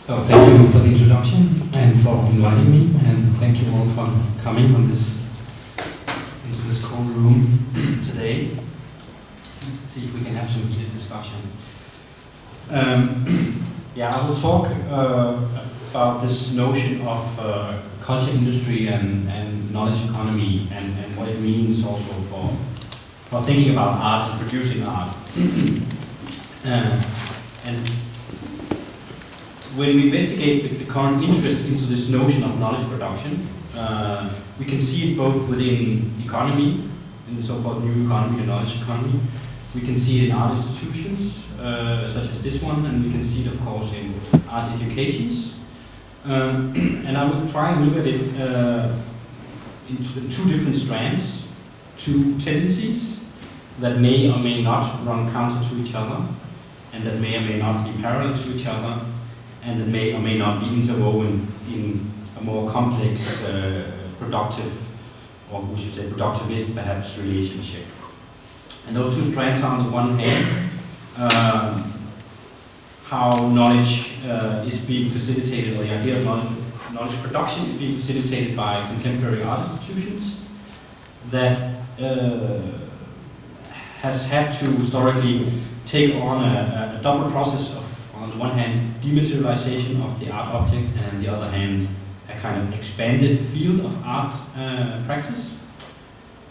So thank you for the introduction and for inviting me, and thank you all for coming on into this cold room today. Let's see if we can have some heated discussion. Yeah, I will talk about this notion of culture industry and knowledge economy and what it means also for thinking about art and producing art. And when we investigate the current interest into this notion of knowledge production, we can see it both within economy, in the so-called new economy, the knowledge economy. We can see it in art institutions, such as this one, and we can see it, of course, in art educations. And I will try and look at it in two different strands, two tendencies that may or may not run counter to each other, and that may or may not be parallel to each other, and that may or may not be interwoven in a more complex, productive, or we should say productivist perhaps, relationship. And those two strands are on the one hand, how knowledge is being facilitated, or the idea of knowledge production is being facilitated by contemporary art institutions that has had to historically take on a double process of, on the one hand, dematerialization of the art object, and on the other hand, a kind of expanded field of art practice.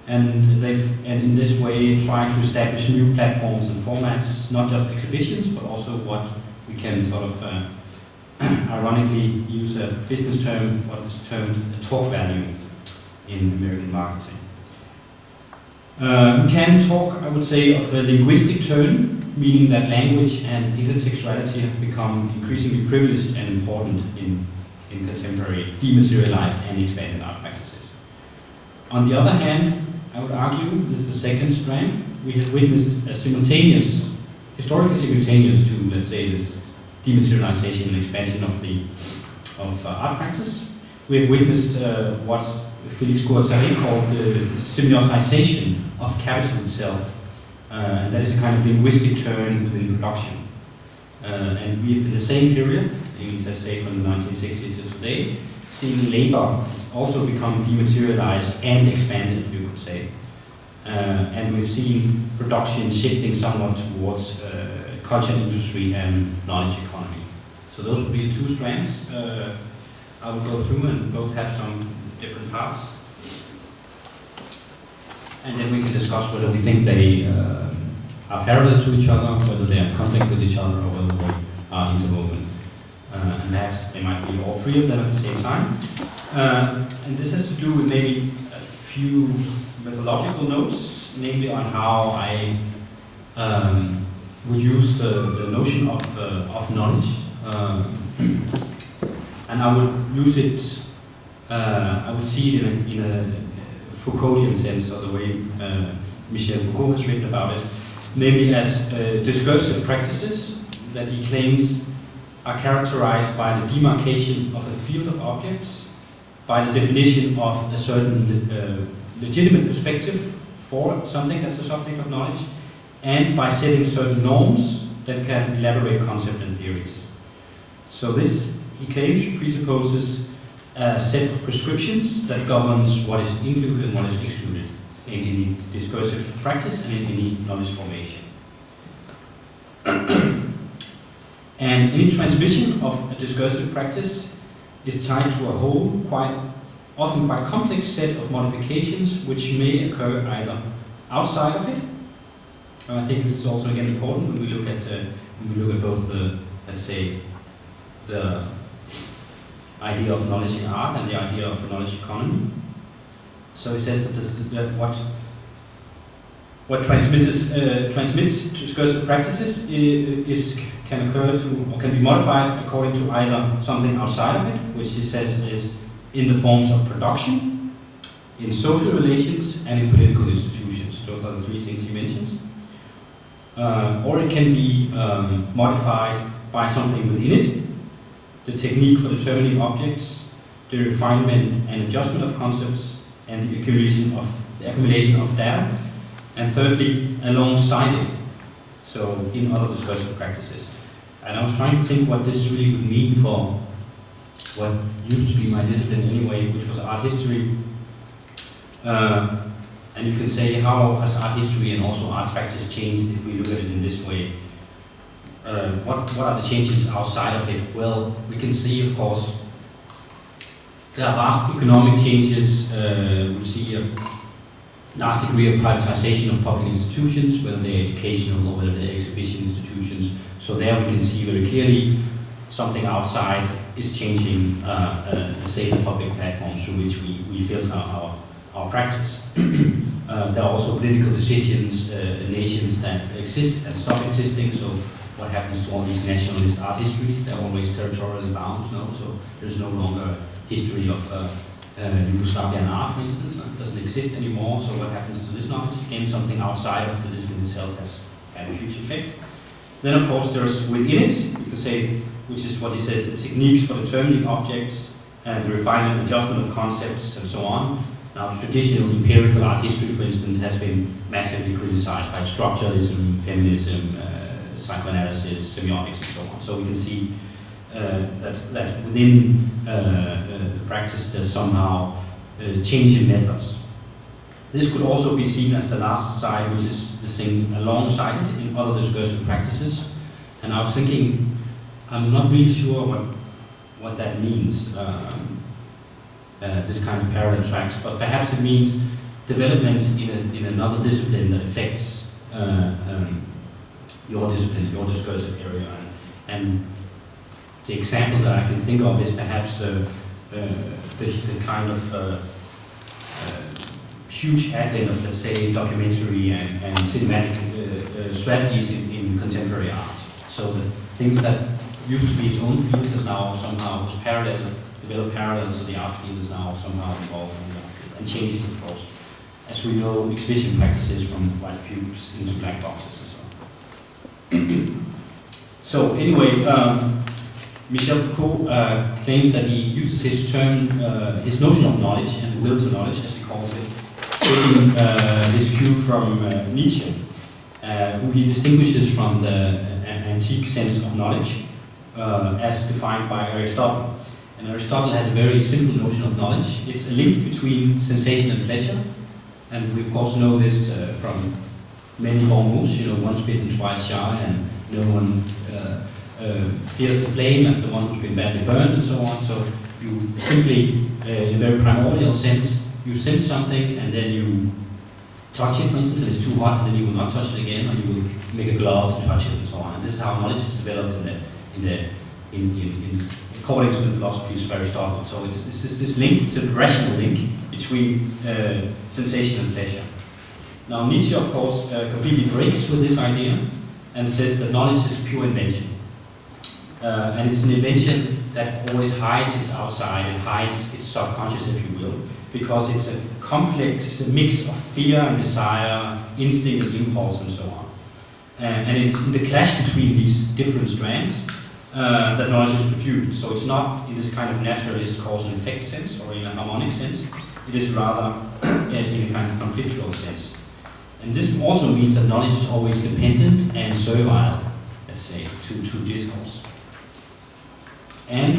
And in this way try to establish new platforms and formats, not just exhibitions, but also what we can sort of ironically use a business term, what is termed a talk value in American marketing. We can talk, I would say, of a linguistic turn, meaning that language and intertextuality have become increasingly privileged and important in contemporary dematerialized and expanded art practices. On the other hand, I would argue, this is the second strand, we have witnessed a simultaneous, historically simultaneous to, let's say, this dematerialization and expansion of art practice. We have witnessed what Felix Guattari called the semiotization of capital itself. And that is a kind of linguistic turn within production. And we've, in the same period, let's say from the 1960s to today, seen labor also become dematerialized and expanded, you could say. And we've seen production shifting somewhat towards culture industry and knowledge economy. So those would be the two strands I will go through, and both have some different parts. And then we can discuss whether we think they are parallel to each other, whether they are in conflict with each other, or whether they are interwoven. And perhaps they might be all three of them at the same time. And this has to do with maybe a few methodological notes, namely on how I would use the notion of knowledge. And I would use it, I would see it in a Foucauldian sense, or the way Michel Foucault has written about it, namely as discursive practices that he claims are characterized by the demarcation of a field of objects, by the definition of a certain legitimate perspective for something that's a subject of knowledge, and by setting certain norms that can elaborate concepts and theories. So this, he claims, presupposes a set of prescriptions that governs what is included and what is excluded in any discursive practice and in any knowledge formation. And any transmission of a discursive practice is tied to a whole, often quite complex set of modifications which may occur either outside of it. And I think this is also again important when we look at both the, let's say, the idea of knowledge in art and the idea of a knowledge economy. So he says that what transmits discursive practices can occur to, or can be modified according to either something outside of it, which he says is in the forms of production, in social relations, and in political institutions. Those are the three things he mentions. Or it can be modified by something within it, the technique for determining objects, the refinement and adjustment of concepts, and the accumulation of data, and thirdly, alongside it, so in other discursive practices. And I was trying to think what this really would mean for what used to be my discipline anyway, which was art history. And you can say, how has art history and also art practice changed if we look at it in this way? What are the changes outside of it? Well, we can see, of course, there are vast economic changes. We see a large degree of privatization of public institutions, whether they're educational or whether they're exhibition institutions. So there we can see very clearly something outside is changing, say, the public platforms through which we filter our practice. There are also political decisions, nations that exist and stop existing. So what happens to all these nationalist art histories? They're always territorially bound, no? So there's no longer history of Yugoslavian art, for instance. It doesn't exist anymore. So what happens to this knowledge? Again, something outside of the discipline itself has had a huge effect. Then, of course, there's within it, you could say, which is what he says, the techniques for determining objects and the refinement and adjustment of concepts and so on. Now, traditional empirical art history, for instance, has been massively criticized by structuralism, feminism, psychoanalysis, semiotics, and so on. So we can see that within the practice there's somehow change in methods. This could also be seen as the last side, which is the thing alongside it in other discursive practices. And I was thinking, I'm not really sure what that means. This kind of parallel tracks, but perhaps it means developments in another discipline that affects your discipline, your discursive area. And the example that I can think of is perhaps the kind of huge advent of, let's say, documentary and cinematic strategies in contemporary art. So the things that used to be its own field is now somehow was developed parallel, so the art field is now somehow involved and changes, of course. As we know, exhibition practices from white cubes into black boxes and so on. So anyway, Michel Foucault claims that he uses his term, his notion of knowledge and the will to knowledge, as he calls it, taking this cue from Nietzsche, who he distinguishes from the antique sense of knowledge as defined by Aristotle. And Aristotle has a very simple notion of knowledge. It's a link between sensation and pleasure. And we of course know this from many bons mots, you know, once bitten, twice shy, and no one fears the flame as the one who's been badly burned, and so on. So you simply, in a very primordial sense, you sense something and then you touch it, for instance, and it's too hot, and then you will not touch it again, or you will make a glove to touch it, and so on. And this is how knowledge is developed according to the philosophies of Aristotle. So it's this link, it's a rational link between sensation and pleasure. Now Nietzsche, of course, completely breaks with this idea and says that knowledge is a pure invention. And it's an invention that always hides its outside, it hides its subconscious, if you will, because it's a complex mix of fear and desire, instinct and impulse, and so on. And it's in the clash between these different strands that knowledge is produced. So it's not in this kind of naturalist cause and effect sense or in a harmonic sense. It is rather in a kind of conflictual sense. And this also means that knowledge is always dependent and servile, let's say, to discourse. And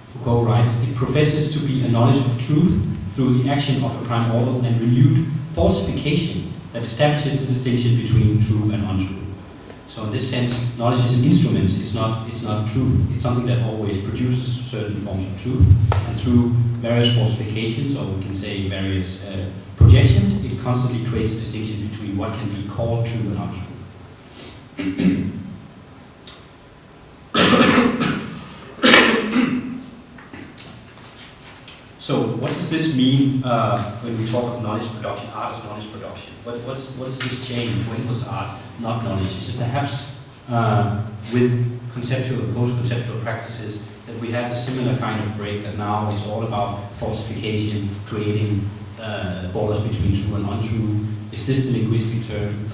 Foucault writes, it professes to be a knowledge of truth through the action of a primordial and renewed falsification that establishes the distinction between true and untrue. So in this sense, knowledge is an instrument, it's not truth. It's something that always produces certain forms of truth, and through various falsifications, or we can say various projections, it constantly creates a distinction between what can be called true and untrue. So what does this mean when we talk of knowledge production, art as knowledge production? What does this change? When was art not knowledge? Is it perhaps with conceptual and post-conceptual practices that we have a similar kind of break, that now it's all about falsification, creating borders between true and untrue? Is this the linguistic term?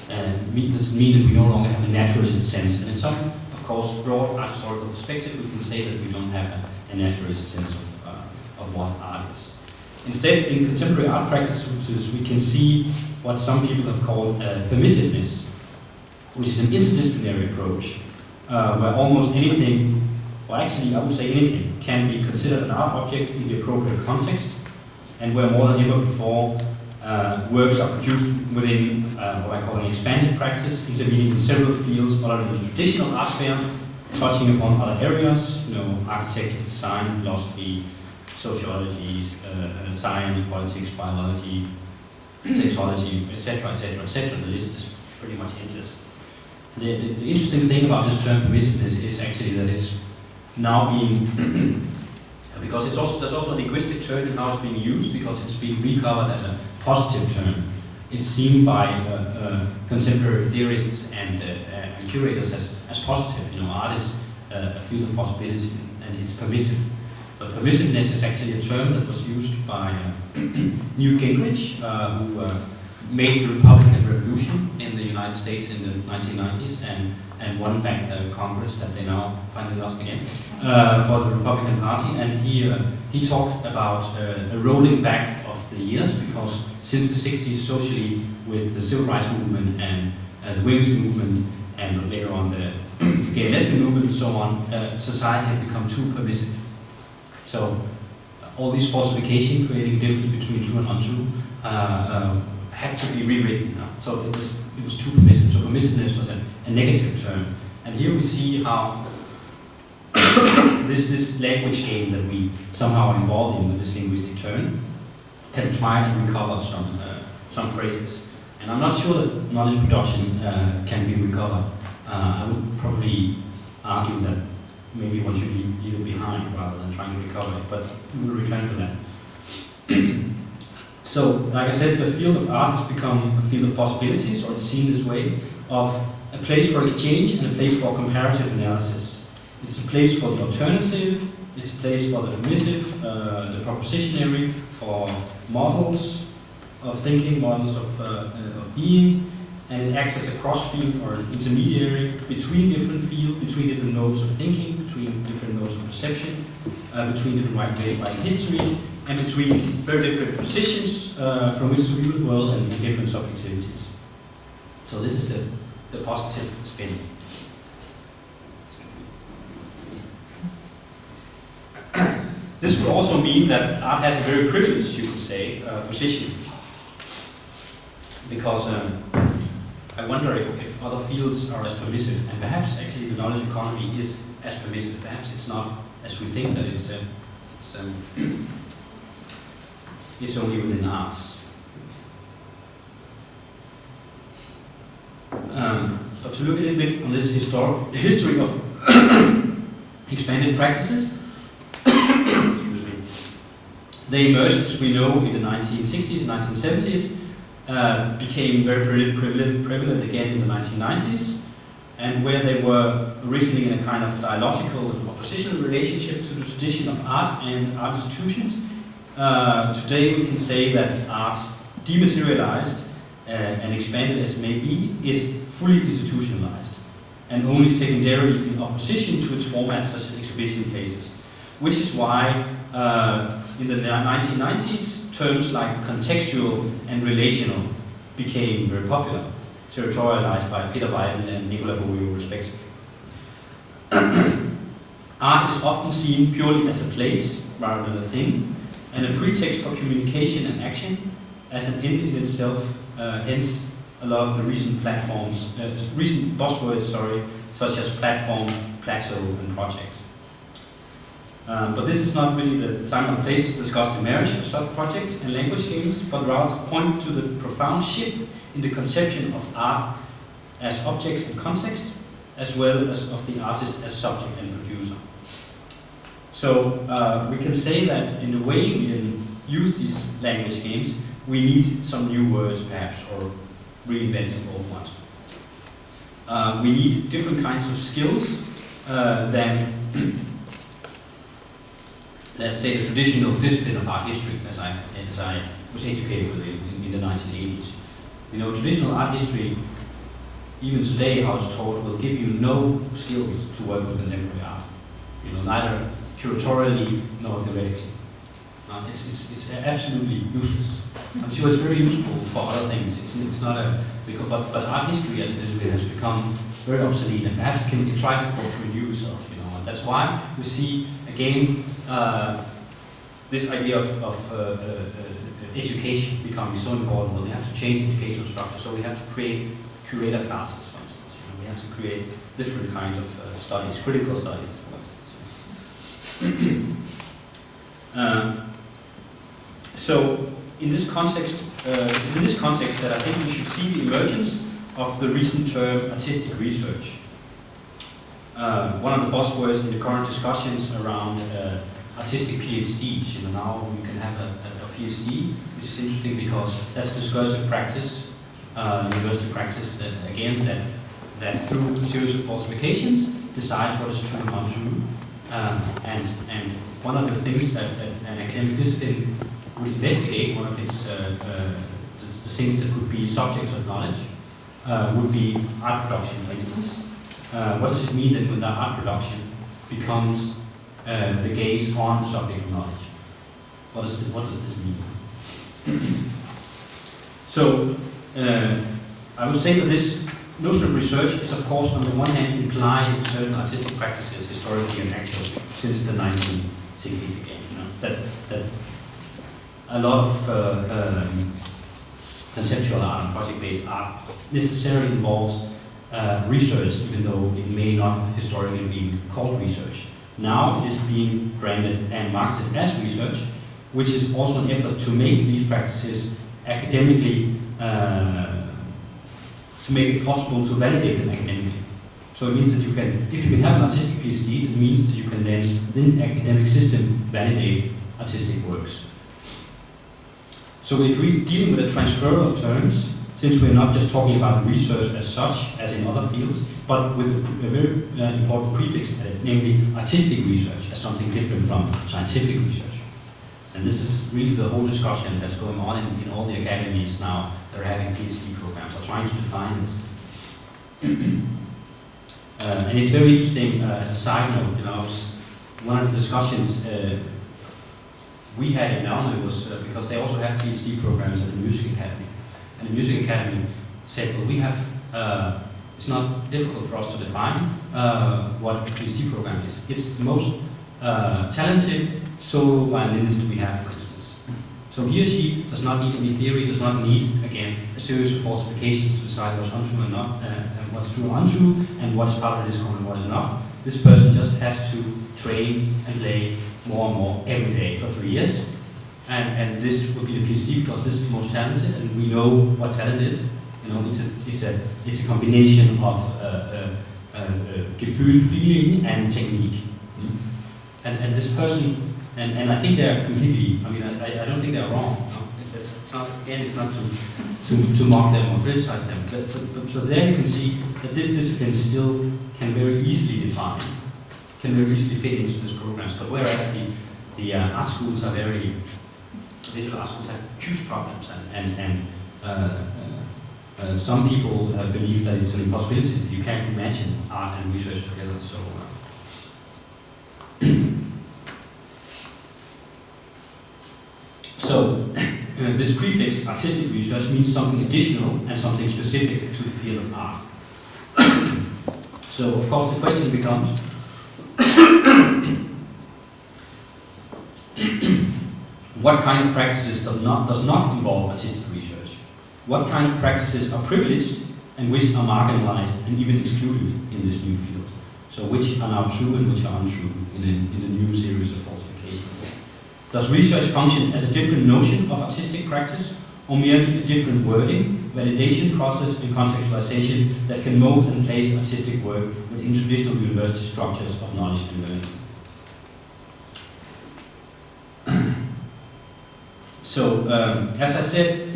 Does it mean that we no longer have a naturalist sense? And in some, of course, broad art historical perspective, we can say that we don't have a naturalist sense of what art is. Instead, in contemporary art practices, we can see what some people have called permissiveness, which is an interdisciplinary approach, where almost anything, or actually I would say anything, can be considered an art object in the appropriate context, and where more than ever before works are produced within what I call an expanded practice, intervening in several fields other than the traditional art sphere, touching upon other areas, architecture, design, philosophy, sociology, science, politics, biology, sexology, etc., etc., etc. The list is pretty much endless. The interesting thing about this term permissiveness is actually that it's now being because there's also a linguistic turn in how it's being used, because it's being recovered as a positive term. It's seen by contemporary theorists and curators as positive. Art is a field of possibility and it's permissive. But permissiveness is actually a term that was used by Newt Gingrich, who made the Republican Revolution in the United States in the 1990s and won back the Congress that they now finally lost again for the Republican Party. And he talked about a rolling back of the years, because since the 60s, socially, with the civil rights movement and the women's movement, and later on the gay and lesbian movement and so on, society had become too permissive. So all these falsification, creating a difference between true and untrue, had to be rewritten. So it was too permissive. So permissiveness was a negative term. And here we see how this language game that we somehow are involved in with this linguistic turn can try and recover some phrases. And I'm not sure that knowledge production can be recovered. I would probably argue that maybe one should leave it behind rather than trying to recover it, but we will return to that. So, like I said, the field of art has become a field of possibilities, or it's seen this way, of a place for exchange and a place for comparative analysis. It's a place for the alternative, it's a place for the permissive, the propositionary, for models of thinking, models of being, and it acts as a cross-field or an intermediary between different fields, between different modes of thinking, between different modes of perception, between different ways of writing history, and between very different positions from which to view the world and different subjectivities. So this is the positive spin. This would also mean that art has a very privileged, you could say, position. Because I wonder if other fields are as permissive, and perhaps actually the knowledge economy is as permissive. Perhaps it's not as we think that it's only within arts. So to look a little bit on this history of expanded practices, excuse me, they emerged, as we know, in the 1960s and 1970s. Became very prevalent again in the 1990s, and where they were originally in a kind of dialogical and oppositional relationship to the tradition of art and art institutions. Today we can say that art, dematerialized and expanded as it may be, is fully institutionalized, and only secondarily in opposition to its formats such as exhibition places. Which is why in the 1990s, terms like contextual and relational became very popular, territorialized by Peter Weidel and Nicolas Bourriaud respectively. Art is often seen purely as a place rather than a thing, and a pretext for communication and action as an end in itself, hence a lot of the recent platforms, recent buzzwords, such as platform, plateau, and project. But this is not really the time or place to discuss the marriage of such projects and language games, but rather to point to the profound shift in the conception of art as objects and context, as well as of the artist as subject and producer. So we can say that in the way we use these language games, we need some new words perhaps, or reinvent some old ones. We need different kinds of skills than let's say the traditional discipline of art history, as I was educated with in the 1980s. Traditional art history, even today how it's taught, will give you no skills to work with contemporary art. Neither curatorially nor theoretically. It's absolutely useless. I'm sure it's very useful for other things. It's not a but art history as a discipline has become very obsolete, and perhaps it tries, of course, to renew itself. And that's why we see again this idea of education becoming so important. Well, we have to change educational structure, so we have to create curator classes, for instance. We have to create different kinds of studies, critical studies, for instance. So in this context, it's in this context that I think we should see the emergence of the recent term artistic research. One of the buzzwords in the current discussions around artistic PhDs. Now we can have a PhD, which is interesting because that's discursive practice, university practice, that again, that through a series of falsifications decides what is true and untrue. And one of the things that an academic discipline would investigate, one of its the things that could be subjects of knowledge, would be art production, for instance. What does it mean that when the art production becomes the gaze on subject of knowledge? What does this mean? So I would say that this notion of research is, of course, on the one hand implied in certain artistic practices, historically and actually, since the 1960s again. That a lot of conceptual art and project-based art necessarily involves research, even though it may not have historically been called research. Now it is being branded and marketed as research, which is also an effort to make these practices academically, to make it possible to validate them academically. So it means that you can, if you can have an artistic PhD, it means that you can then, within the academic system, validate artistic works. So we're dealing with a transfer of terms, since we're not just talking about research as such, as in other fields, but with a very important prefix, namely artistic research, as something different from scientific research. And this is really the whole discussion that's going on in all the academies now that are having PhD programs, are trying to define this. And it's very interesting, as a side note, one of the discussions we had in Malmö was because they also have PhD programs at the Music Academy. And the Music Academy said, well, we have, it's not difficult for us to define what a PhD program is. It's the most talented solo violinist we have, for instance. So he or she does not need any theory, does not need, again, a series of falsifications to decide what's untrue and not, and what's true or untrue, and what is part of the discourse and what is not. This person just has to train and play more and more every day for 3 years. And this will be the PhD because this is the most talented, and we know what talent is. It's a combination of Gefühl, feeling, and technique. And this person, and I think they're completely, I don't think they're wrong. It's not, again, it's not to mock them or criticize them. So there you can see that this discipline still can very easily define, can very easily fit into these programs. But whereas the art schools are very, visual art schools have huge problems, and some people believe that it's an impossibility. You can't imagine art and research together. So this prefix, artistic research, means something additional and something specific to the field of art. So of course the question becomes, what kind of practices does not involve artistic research? What kind of practices are privileged and which are marginalized and even excluded in this new field? So which are now true and which are untrue in the new series of falsifications? Does research function as a different notion of artistic practice, or merely a different wording, validation process, and contextualization that can mold and place artistic work within traditional university structures of knowledge and learning? So, as I said,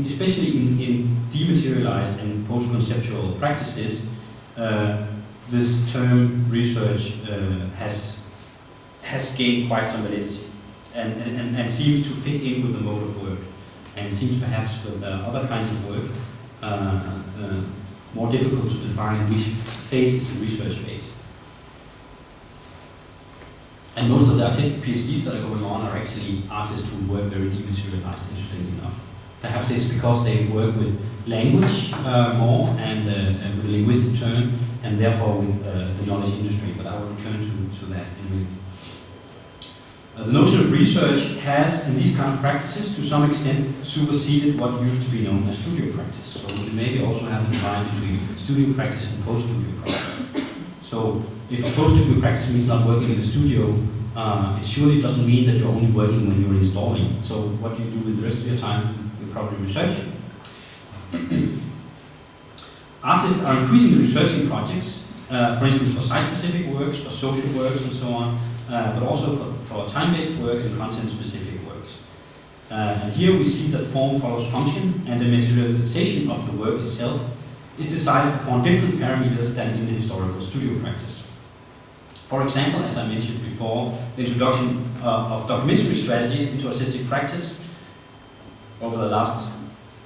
especially in dematerialized and post-conceptual practices, this term research has gained quite some validity and seems to fit in with the mode of work. And it seems perhaps with other kinds of work more difficult to define which phase is the research phase. And most of the artistic PhDs that are going on are actually artists who work very dematerialized, interestingly enough. Perhaps it's because they work with language more and with a linguistic turn, and therefore with the knowledge industry, but I will return to that in a minute. The notion of research has, in these kind of practices, to some extent superseded what used to be known as studio practice. So we can maybe also have a divide between studio practice and post-studio practice. So if a post-studio practice means not working in the studio, it surely doesn't mean that you're only working when you're installing. So what you do with the rest of your time, you're probably researching. Artists are increasingly researching projects, for instance for site-specific works, for social works and so on, but also for time-based work and content-specific works. And here we see that form follows function, and the materialization of the work itself is decided upon different parameters than in the historical studio practice. For example, as I mentioned before, the introduction of documentary strategies into artistic practice over the last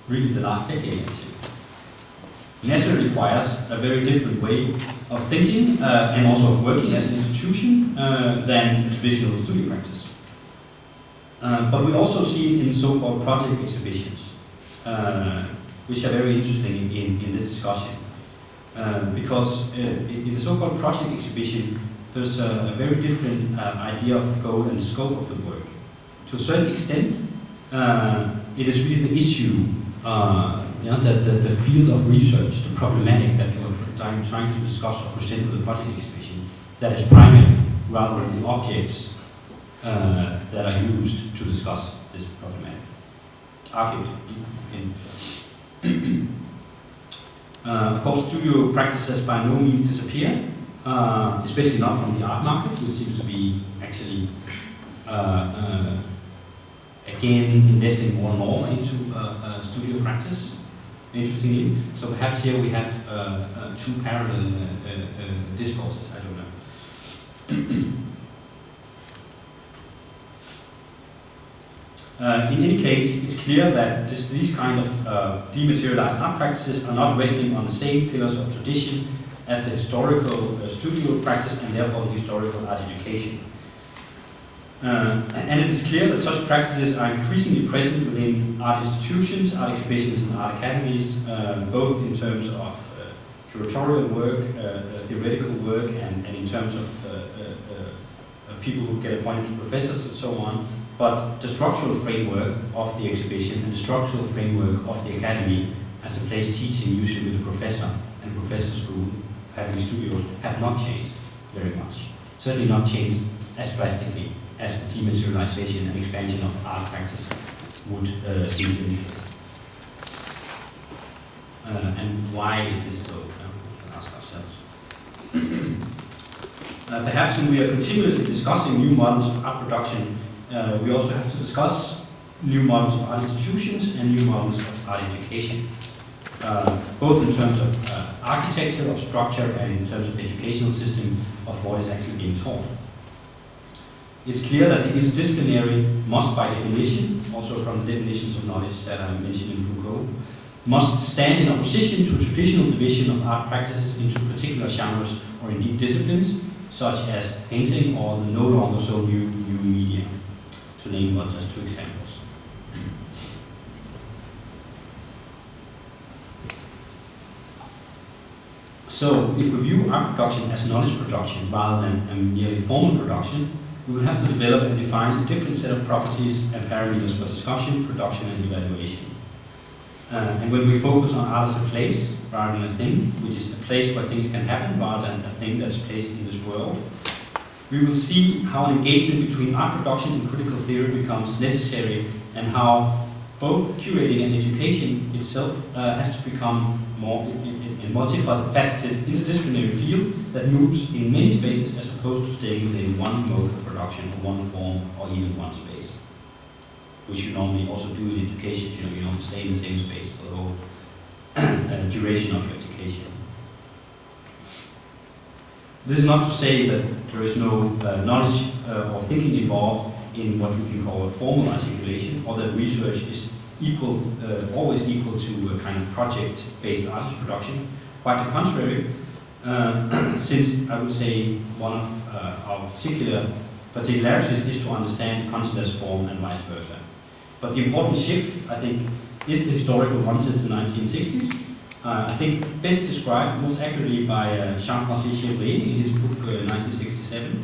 decade actually, necessarily requires a very different way of thinking and also of working as an institution than traditional studio practice. But we also see it in so-called project exhibitions, which are very interesting in this discussion. Because in the so-called project exhibition, there's a very different idea of the goal and the scope of the work. To a certain extent, it is really the issue, the field of research, the problematic that you're trying to discuss or present with the project exhibition, that is primary rather than the objects that are used to discuss this problematic. Arguably. Of course, studio practices by no means disappear, especially not from the art market, which seems to be actually again investing more and more into studio practice, interestingly. So perhaps here we have two parallel discourses, I don't know. In any case, it's clear that these kind of dematerialized art practices are not resting on the same pillars of tradition as the historical studio practice and therefore the historical art education. And it is clear that such practices are increasingly present within art institutions, art exhibitions and art academies, both in terms of curatorial work, theoretical work, and in terms of people who get appointed to professors and so on. But the structural framework of the exhibition and the structural framework of the academy as a place teaching, usually with a professor and a professor school, having studios, have not changed very much. Certainly not changed as drastically as the dematerialization and expansion of art practice would seem to indicate. And why is this so? We can ask ourselves. Perhaps when we are continuously discussing new models of art production, we also have to discuss new models of art institutions and new models of art education, both in terms of architecture, of structure, and in terms of educational system of what is actually being taught. It's clear that the interdisciplinary must, by definition, also from the definitions of knowledge that I mentioned in Foucault, must stand in opposition to a traditional division of art practices into particular genres or indeed disciplines, such as painting or the no longer so new media, to name but just two examples. So, if we view art production as knowledge production rather than a merely formal production, we will have to develop and define a different set of properties and parameters for discussion, production, and evaluation. And when we focus on art as a place rather than a thing, which is a place where things can happen rather than a thing that is placed in this world, we will see how an engagement between art production and critical theory becomes necessary, and how both curating and education itself has to become more a multifaceted interdisciplinary field that moves in many spaces as opposed to staying within one mode of production or one form or even one space, which you normally also do in education. You don't stay in the same space for the whole duration of your education. This is not to say that there is no knowledge or thinking involved in what we can call a formal articulation, or that research is always equal to a kind of project-based artist production. Quite the contrary, since I would say one of our particular particularities is to understand content as form and vice versa. But the important shift, I think, is the historical one since the 1960s. I think best described most accurately by Jean-Francis Chevrier in his book 1967,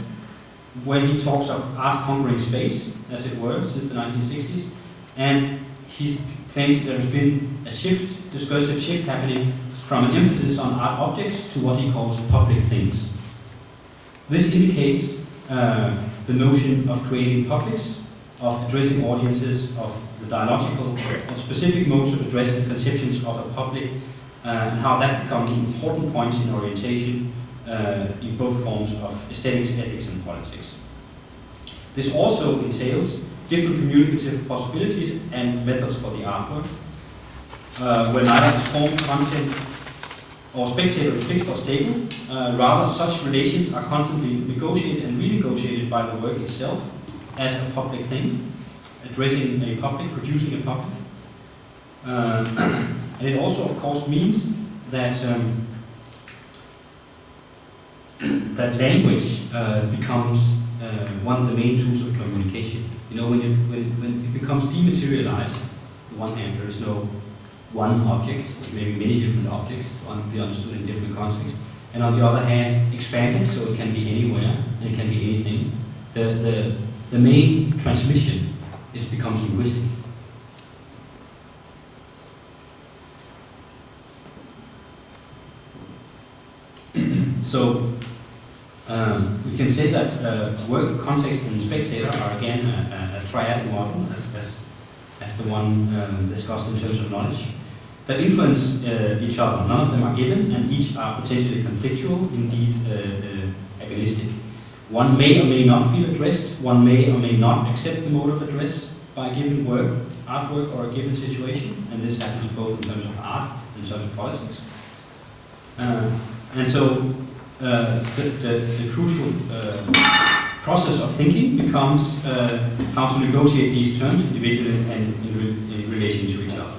where he talks of art conquering space, as it were, since the 1960s, and he claims there has been a shift, discursive shift happening from an emphasis on art objects to what he calls public things. This indicates the notion of creating publics, of addressing audiences, of the dialogical, of specific modes of addressing conceptions of a public, and how that becomes important points in orientation in both forms of aesthetics, ethics, and politics. This also entails different communicative possibilities and methods for the artwork, where neither is form, content, or spectator is fixed or stable. Rather, such relations are constantly negotiated and renegotiated by the work itself as a public thing, addressing a public, producing a public. And it also, of course, means that that language becomes one of the main tools of communication. You know, when it becomes dematerialized, on the one hand, there is no one object, maybe many different objects to be understood in different contexts, and on the other hand, expanded, so it can be anywhere, and it can be anything. The main transmission becomes linguistic. So we can say that work, context, and spectator are again a triadic model, as the one discussed in terms of knowledge, that influence each other. None of them are given, and each are potentially conflictual, indeed agonistic. One may or may not feel addressed, one may or may not accept the mode of address by a given work, artwork, or a given situation, and this happens both in terms of art and in terms of politics. And so the crucial process of thinking becomes how to negotiate these terms individually and in relation to each other.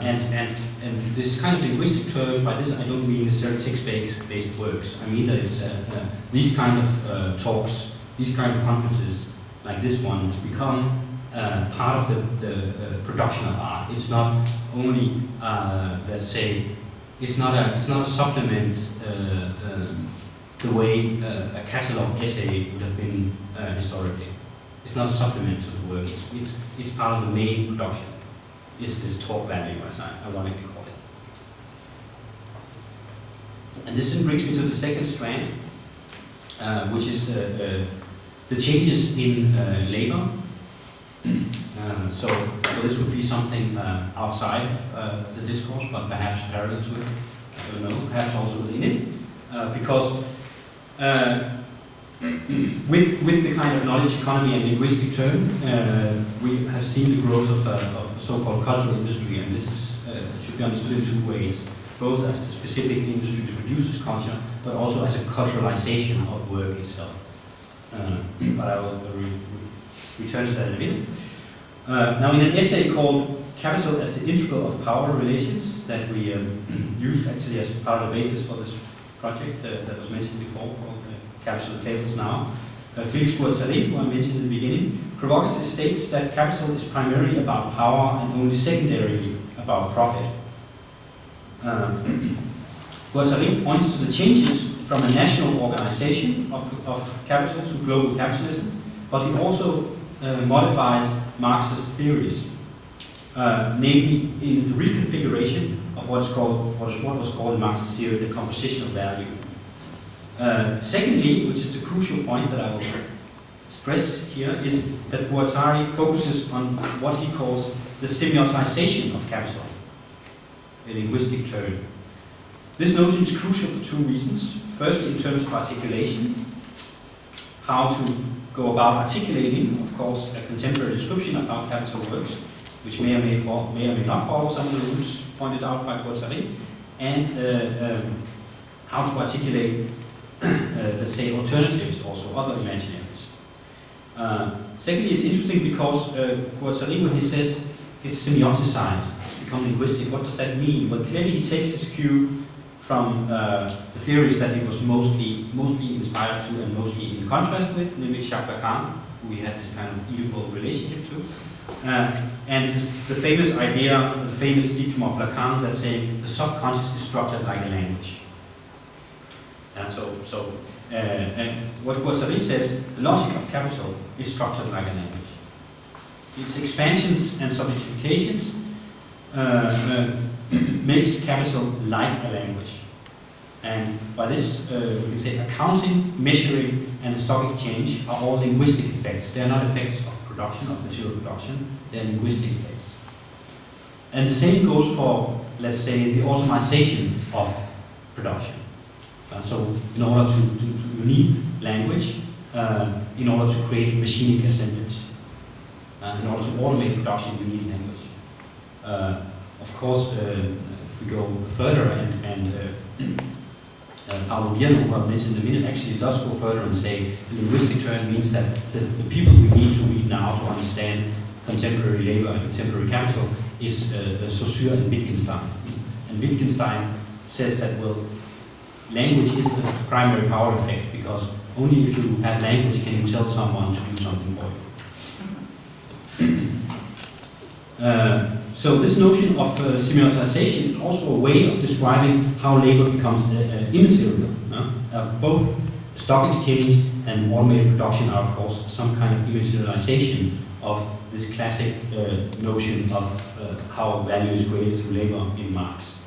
And this kind of linguistic term, by this I don't mean necessarily text-based works. I mean that it's these kind of talks, these kind of conferences, like this one, has become part of the production of art. It's not only, let's say, it's not a supplement the way a catalog essay would have been historically. It's not a supplement to the work. It's part of the main production. It's this talk value, as I ironically call it. And this then brings me to the second strand, which is the changes in labor. So this would be something outside of the discourse, but perhaps parallel to it. I don't know, perhaps also within it, because with the kind of knowledge economy and linguistic turn, we have seen the growth of a so-called cultural industry, and this is, should be understood in two ways, both as the specific industry that produces culture, but also as a culturalization of work itself. But I will return to that in a minute. Now, in an essay called Capital as the Integral of Power Relations, that we used actually as part of the basis for this project that was mentioned before, called Capital That Fails Us Now, Felix Guattari, who I mentioned in the beginning, provocatively states that capital is primarily about power and only secondarily about profit. Guattari points to the changes from a national organization of capital to global capitalism, but he also modifies Marx's theories, namely in the reconfiguration of what was called in Marx's theory the composition of value. Secondly, which is the crucial point that I will stress here, is that Guattari focuses on what he calls the semiotization of capital, a linguistic term. This notion is crucial for two reasons. Firstly, in terms of articulation, how to go about articulating, of course, a contemporary description of how capital works, which may or may not follow some of the rules pointed out by Guattari, and how to articulate, let's say, alternatives, also other imaginaries. Secondly, it's interesting because Guattari, when he says it's semioticized, it's become linguistic, what does that mean? Well, clearly he takes his cue from the theories that he was mostly inspired to and mostly in contrast with, namely Jacques Lacan, who we had this kind of equal relationship to. And the famous idea, the famous dictum of Lacan that saying the subconscious is structured like a language. And what Guattari says, the logic of capital is structured like a language. Its expansions and subjectifications makes capital like a language. And by this, we can say accounting, measuring, and the stock exchange are all linguistic effects. They are not effects of production, of material production, they are linguistic effects. And the same goes for, let's say, the automation of production. So in order to you need language, in order to create machinic assemblage. In order to automate production, you need language. Of course, if we go further, and Paulo Vierno, who I mentioned in a minute, actually does go further and say the linguistic turn means that the people we need to read now to understand contemporary labor and contemporary capital is Saussure and Wittgenstein. And Wittgenstein says that, well, language is the primary power effect, because only if you have language can you tell someone to do something for you. So this notion of semioticization is also a way of describing how labor becomes immaterial. Both stock exchange and automated production are, of course, some kind of immaterialization of this classic notion of how value is created through labor in Marx.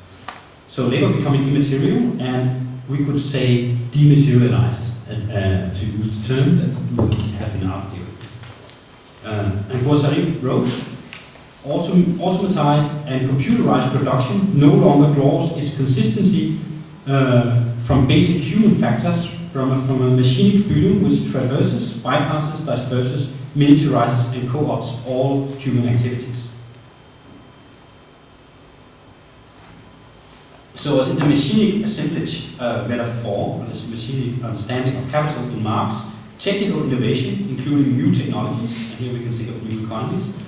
So labor becoming immaterial, and we could say dematerialized, to use the term that we have in our theory. And Guattari wrote, automatized and computerized production no longer draws its consistency from basic human factors, from a machinic freedom which traverses, bypasses, disperses, miniaturizes, and co-opts all human activities. So as in the machinic assemblage metaphor, or this machinic understanding of capital in Marx, technical innovation, including new technologies, and here we can think of new economies,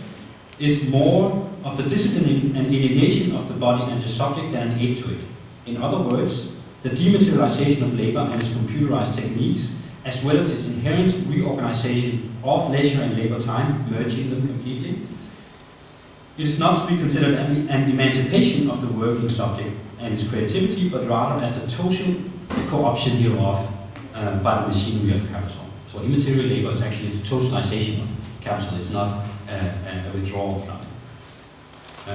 is more of a disciplining and alienation of the body and the subject than an aid to it. In other words, the dematerialization of labor and its computerized techniques, as well as its inherent reorganization of leisure and labor time, merging them completely. It is not to be considered an emancipation of the working subject and its creativity, but rather as the total co-option hereof by the machinery of capital. So immaterial labor is actually the totalization of capital. It's not a withdrawal from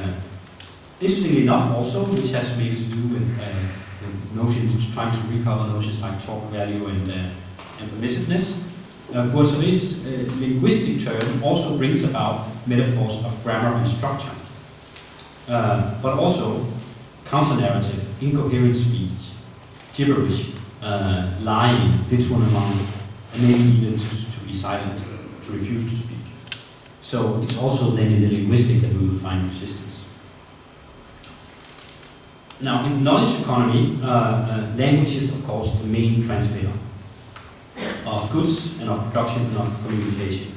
it. Interestingly enough also, which has maybe to do with notions, trying to recover notions like torque value and permissiveness, Guattari's linguistic turn also brings about metaphors of grammar and structure, but also counter-narrative, incoherent speech, gibberish, lying, détournement, and maybe even to be silent, to refuse to speak. So it's also then in the linguistic that we will find resistance. Now, in the knowledge economy, language is, of course, the main transmitter of goods and of production and of communication.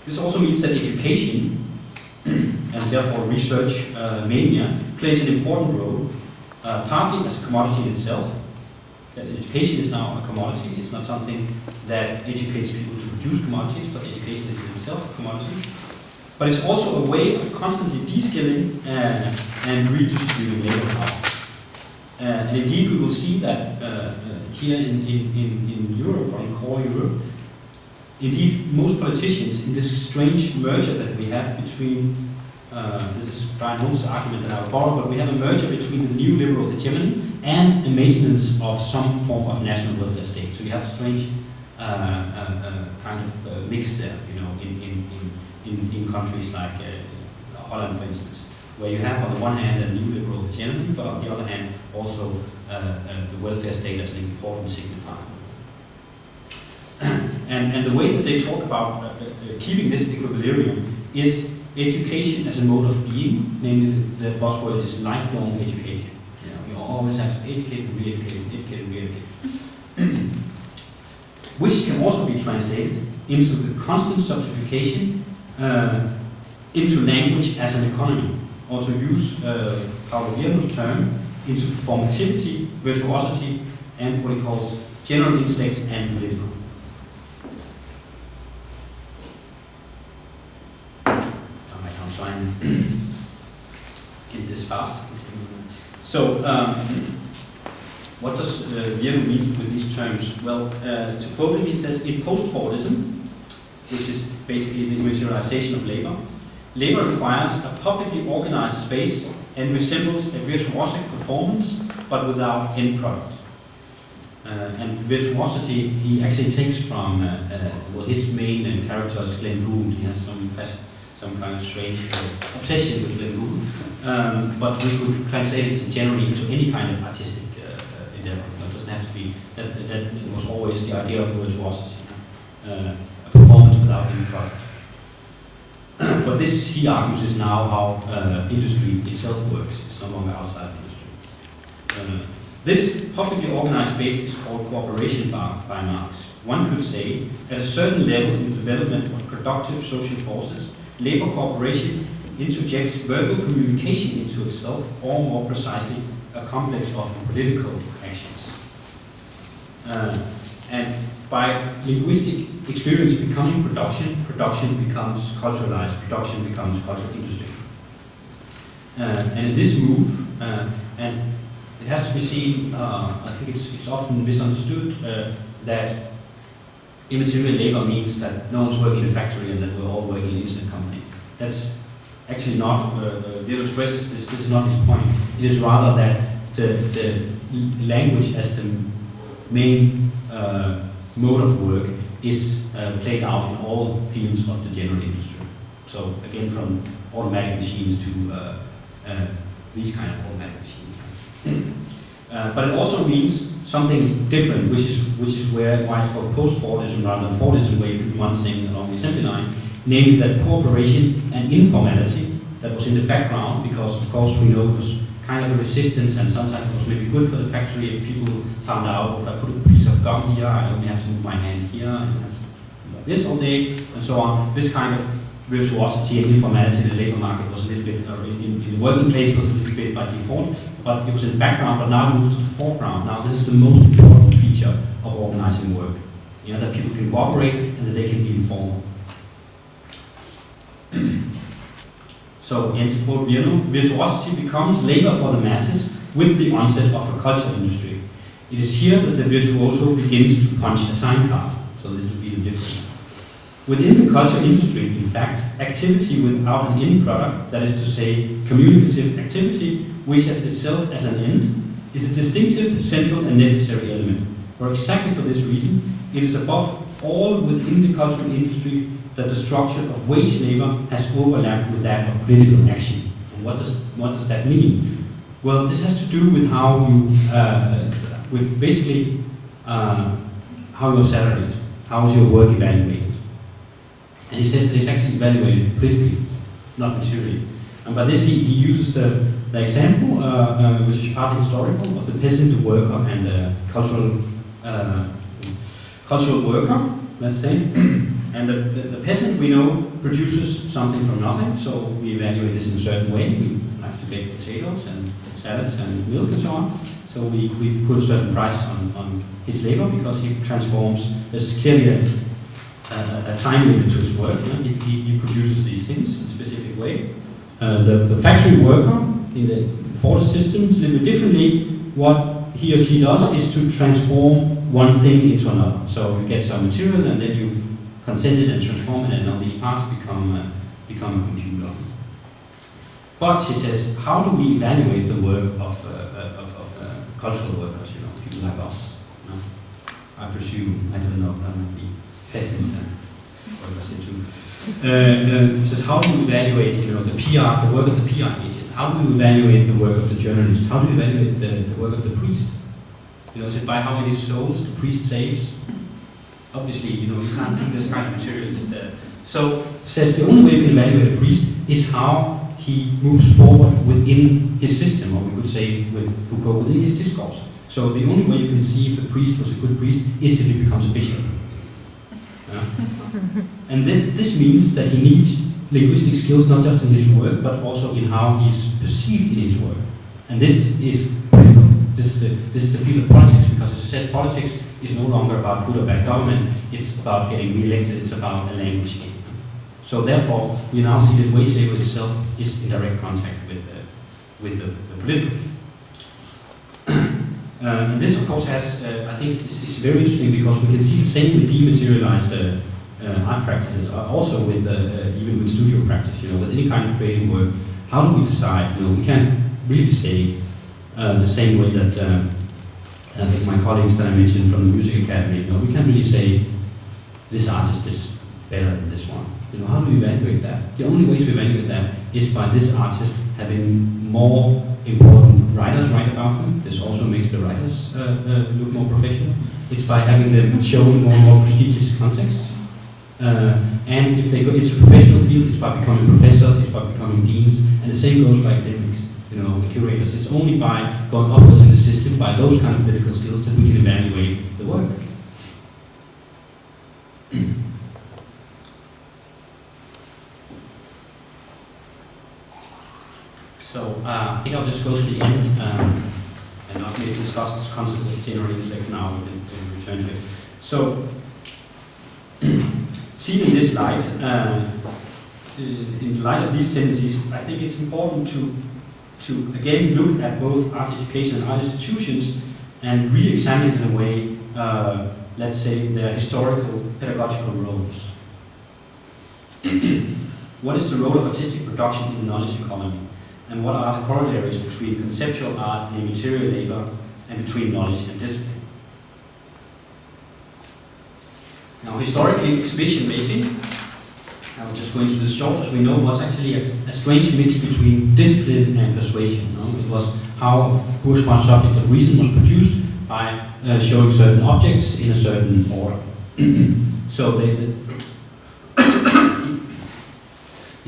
This also means that education, and therefore research mania, plays an important role, partly as a commodity in itself. That education is now a commodity. It's not something that educates people to produce commodities, but education is in itself a commodity. But it's also a way of constantly de-skilling and redistributing labor power. And indeed, we will see that here in Europe, or in core Europe, indeed, most politicians, in this strange merger that we have between, this is Brian Holmes' argument that I will borrow, but we have a merger between the new liberal hegemony and a maintenance of some form of national welfare state. So you have a strange kind of mix there, you know, in countries like Holland, for instance, where you have on the one hand a new liberal hegemony, but on the other hand also the welfare state as an important signifier. And the way that they talk about keeping this equilibrium is education as a mode of being, namely the buzzword is lifelong education. You know, you always have to educate and re-educate, educate and re-educate. Which can also be translated into the constant subjectification into language as an economy, or to use Paulo Vierno's term, into performativity, virtuosity, and what he calls general intellect and political. End this fast. So, what does Virno mean with these terms? Well, to quote him, he says, in post-Fordism, which is basically the materialization of labor, labor requires a publicly organized space and resembles a virtuosic performance, but without end product. And virtuosity, he actually takes from, well, his main character is Glenn Gould. He has some kind of strange obsession with Glenn Gould. But we could translate it generally into any kind of artistic endeavor. It doesn't have to be, that was always the idea of virtuosity, a performance without any product. But this, he argues, is now how industry itself works. It's no longer outside industry. This publicly organized space is called cooperation by Marx. One could say, at a certain level in the development of productive social forces, labor cooperation interjects verbal communication into itself, or more precisely, a complex of political actions. And by linguistic experience becoming production, production becomes culturalized, production becomes cultural industry. And in this move, and it has to be seen, I think it's often misunderstood that immaterial labor means that no one's working in a factory and that we're all working in an internet company. That's actually not, Virno stresses this is not his point. It is rather that the language as the main mode of work is played out in all fields of the general industry. So again, from automatic machines to these kind of automatic machines. But it also means something different, which is why it's called post-Fordism rather than Fordism, where you do one thing along the assembly line, namely that cooperation and informality that was in the background, because of course we know it was kind of a resistance, and sometimes it was maybe good for the factory if people found out if I put a piece of gum here, I only have to move my hand here, and I have to do like this all day, and so on. This kind of virtuosity and informality in the labor market was a little bit, in the working place was a little bit by default, but it was in the background, but now it moves to the foreground. Now this is the most important feature of organizing work. You know, that people can cooperate and that they can be informal. So, again, to quote Virno, virtuosity becomes labor for the masses with the onset of a culture industry. It is here that the virtuoso begins to punch a time card. So this would be the difference. Within the culture industry, in fact, activity without an end product, that is to say, communicative activity, which has itself as an end, is a distinctive, central and necessary element. For exactly for this reason, it is above all within the cultural industry that the structure of wage labor has overlapped with that of political action. And what does that mean? Well, this has to do with how you, with basically how you're salaried, how is your work evaluated. And he says that it's actually evaluated politically, not materially. And by this he uses the example, which is partly historical, of the peasant, the worker, and the cultural worker, let's say. And the peasant, we know, produces something from nothing, so we evaluate this in a certain way. We like to bake potatoes and salads and milk and so on. So we put a certain price on his labor because he transforms. There's clearly a time limit to his work. You know? He produces these things in a specific way. The factory worker in the Fordist systems, a little bit differently, what he or she does is to transform one thing into another. So you get some material and then you consent it and transform it, and now these parts become a computer. But she says, how do we evaluate the work of cultural workers? You know, people like us. You know? I presume, I don't know, that might be peasants and workers here too. Says, how do we evaluate, you know, the PR, the work of the PR agent? How do we evaluate the work of the journalist? How do we evaluate the work of the priest? You know, is it by how many souls the priest saves? Obviously, you know, you can't do this kind of materialist. So, says the only way you can evaluate a priest is how he moves forward within his system, or we could say with Foucault, within his discourse. So the only way you can see if a priest was a good priest is if he becomes a bishop. And this means that he needs linguistic skills not just in his work, but also in how he's perceived in his work. And this is critical. This is the field of politics, because as I said, politics is no longer about good or bad government, it's about getting re-elected, it's about a language game. So therefore, we now see that wage labor itself is in direct contact with the political. And this, of course, has, I think, it's very interesting, because we can see the same with dematerialized art practices, also with even with studio practice, with any kind of creative work. How do we decide? We can't really say the same way that I think my colleagues that I mentioned from the Music Academy, we can't really say this artist is better than this one. How do we evaluate that? The only way to evaluate that is by this artist having more important writers write about them. This also makes the writers look more professional. It's by having them shown more prestigious contexts. And if they go into a professional field, it's by becoming professors, it's by becoming deans, and the same goes for academics, the curators. It's only by going upwards in the system, by those kind of political skills, that we can evaluate the work. So I think I'll just go to the end and not maybe discuss this concept of general intellect now, we can return to it. So, seen in this light, in light of these tendencies, I think it's important to again look at both art education and art institutions and re-examine in a way, let's say, their historical pedagogical roles. What is the role of artistic production in the knowledge economy? And what are the corollaries between conceptual art and material labor, and between knowledge and discipline? Now, historically, exhibition making, I'll just go into this short, as we know, was actually a strange mix between discipline and persuasion. It was how bourgeois subject of reason was produced by showing certain objects in a certain order. So the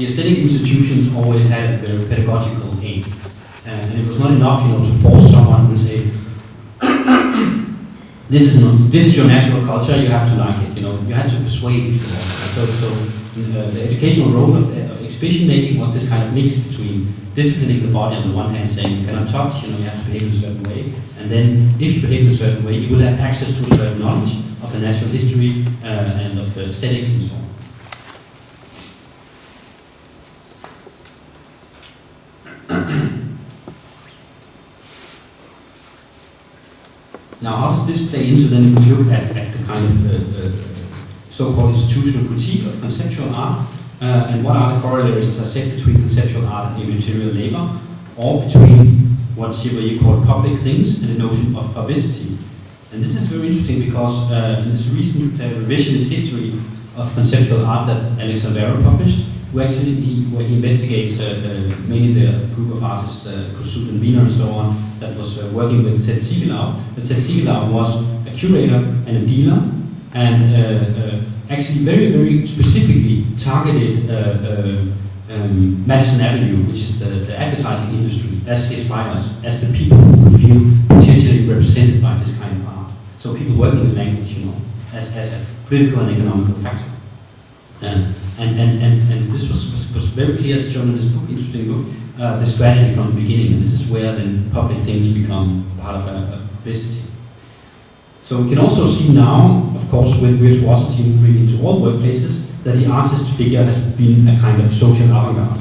aesthetic institutions always had a very pedagogical aim, and it was not enough, to force someone and say, this is your natural culture, you have to like it. You had to persuade people. So the educational role of exhibition making was this kind of mix between disciplining the body on the one hand, saying you cannot touch, you have to behave in a certain way, and then if you behave in a certain way, you will have access to a certain knowledge of the natural history and of aesthetics and so on. Now, how does this play into then if we look at the kind of so-called institutional critique of conceptual art, and what are the corollaries, as I said, between conceptual art and immaterial labor, or between what Chevalier called public things and the notion of publicity? And this is very interesting because in this recent revisionist history of conceptual art that Alex Alvaro published, where he investigates mainly the group of artists, Kusut and Wiener and so on, that was working with Zed Siegelau. But Zed Siegelau was a curator and a dealer, and actually very, very specifically targeted Madison Avenue, which is the advertising industry, as his buyers, as the people who would feel potentially represented by this kind of art. So people working with language, as a political and economical factor. And this was very clear, as shown in this book, interesting book, the strategy from the beginning. And this is where then public things become part of a publicity. So we can also see now, of course, with virtuosity moving into all workplaces, that the artist figure has been a kind of social avant-garde.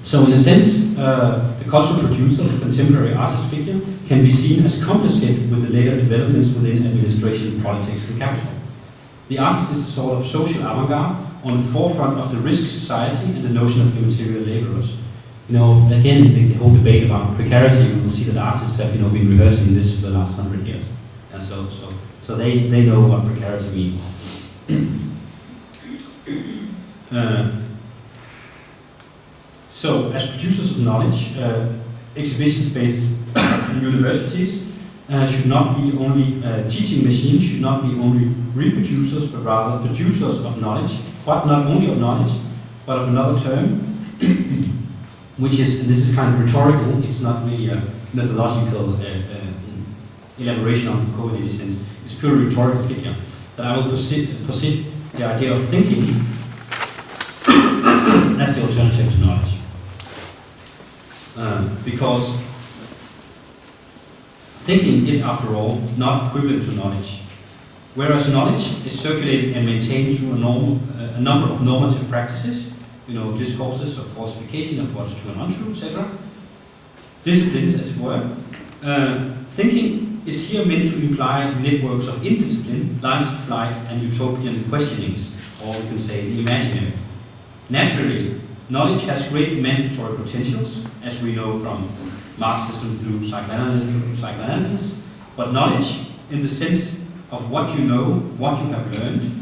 So in a sense, the cultural producer, the contemporary artist figure, can be seen as complicit with the later developments within administration, politics, and capital. The artist is a sort of social avant-garde on the forefront of the risk society and the notion of immaterial laborers. Again, the whole debate about precarity, we will see that artists have been rehearsing this for the last 100 years. And so they know what precarity means. So, as producers of knowledge, exhibition spaces in universities should not be only teaching machines, should not be only reproducers, but rather producers of knowledge, but not only of knowledge, but of another term, which is, and this is kind of rhetorical, it's not really a methodological elaboration on Foucault in any sense, it's purely rhetorical figure, that I will posit the idea of thinking as the alternative to knowledge. because thinking is, after all, not equivalent to knowledge. Whereas knowledge is circulated and maintained through a number of normative practices, discourses of falsification of what is true and untrue, etc. Disciplines, as it were. Thinking is here meant to imply networks of indiscipline, lines of flight, and utopian questionings, or we can say the imaginary. Naturally, knowledge has great emancipatory potentials, as we know from Marxism through psychoanalysis, but knowledge, in the sense of what you know, what you have learned,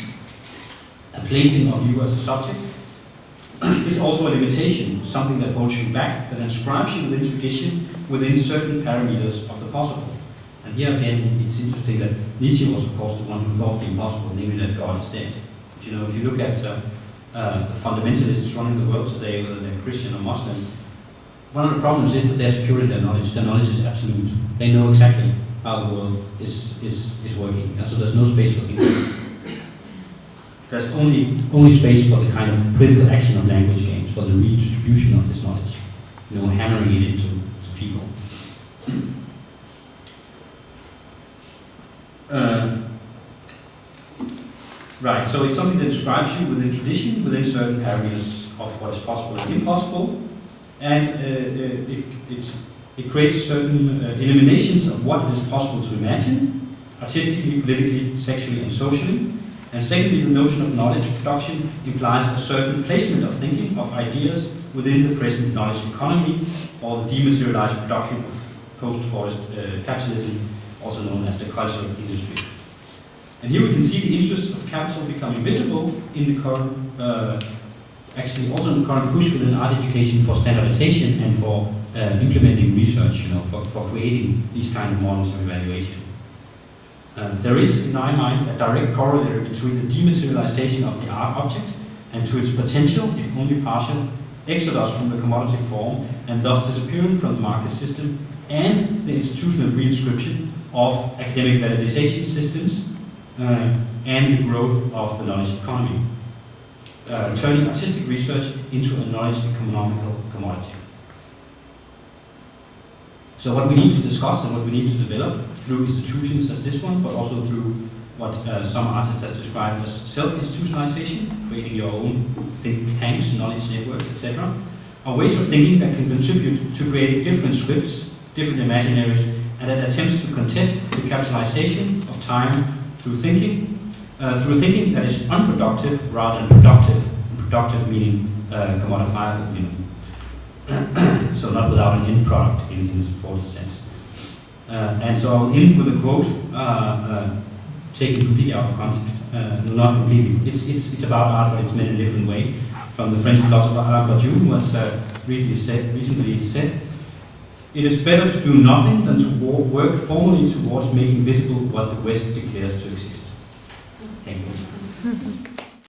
a placing of you as a subject, is also a limitation, something that holds you back, that inscribes you within tradition, within certain parameters of the possible. And here again, it's interesting that Nietzsche was, of course, the one who thought the impossible, namely that God is dead. But if you look at the fundamentalists running the world today, whether they're Christian or Muslim, one of the problems is that they're secure in their knowledge. Their knowledge is absolute. They know exactly how the world is working, and so there's no space for thinking. There's only space for the kind of political action of language games, for the redistribution of this knowledge, hammering it into people. Right, so it's something that describes you within tradition, within certain parameters of what is possible and impossible, and it creates certain eliminations of what it is possible to imagine, artistically, politically, sexually, and socially. And secondly, the notion of knowledge production implies a certain placement of thinking, of ideas, within the present knowledge economy, or the dematerialized production of post-forest capitalism, also known as the cultural industry. And here we can see the interests of capital becoming visible in the current, actually also in the current push within art education for standardization and for implementing research, for creating these kind of models of evaluation. There is, in my mind, a direct corollary between the dematerialization of the art object and to its potential, if only partial, exodus from the commodity form and thus disappearing from the market system, and the institutional reinscription of academic validation systems and the growth of the knowledge economy, turning artistic research into a knowledge economical commodity. So what we need to discuss and what we need to develop through institutions as this one, but also through what some artists have described as self-institutionalization, creating your own think tanks, knowledge networks, etc., are ways of thinking that can contribute to creating different scripts, different imaginaries, and that attempts to contest the capitalization of time through thinking that is unproductive rather than productive, and productive meaning commodifiable, so not without an end product in this broadest sense. And so I'll end with a quote taken completely out of context. No, not completely. It's about art, but it's meant in a different way. From the French philosopher Alain Badiou, who has recently said, "It is better to do nothing than to work formally towards making visible what the West declares to exist." Thank you.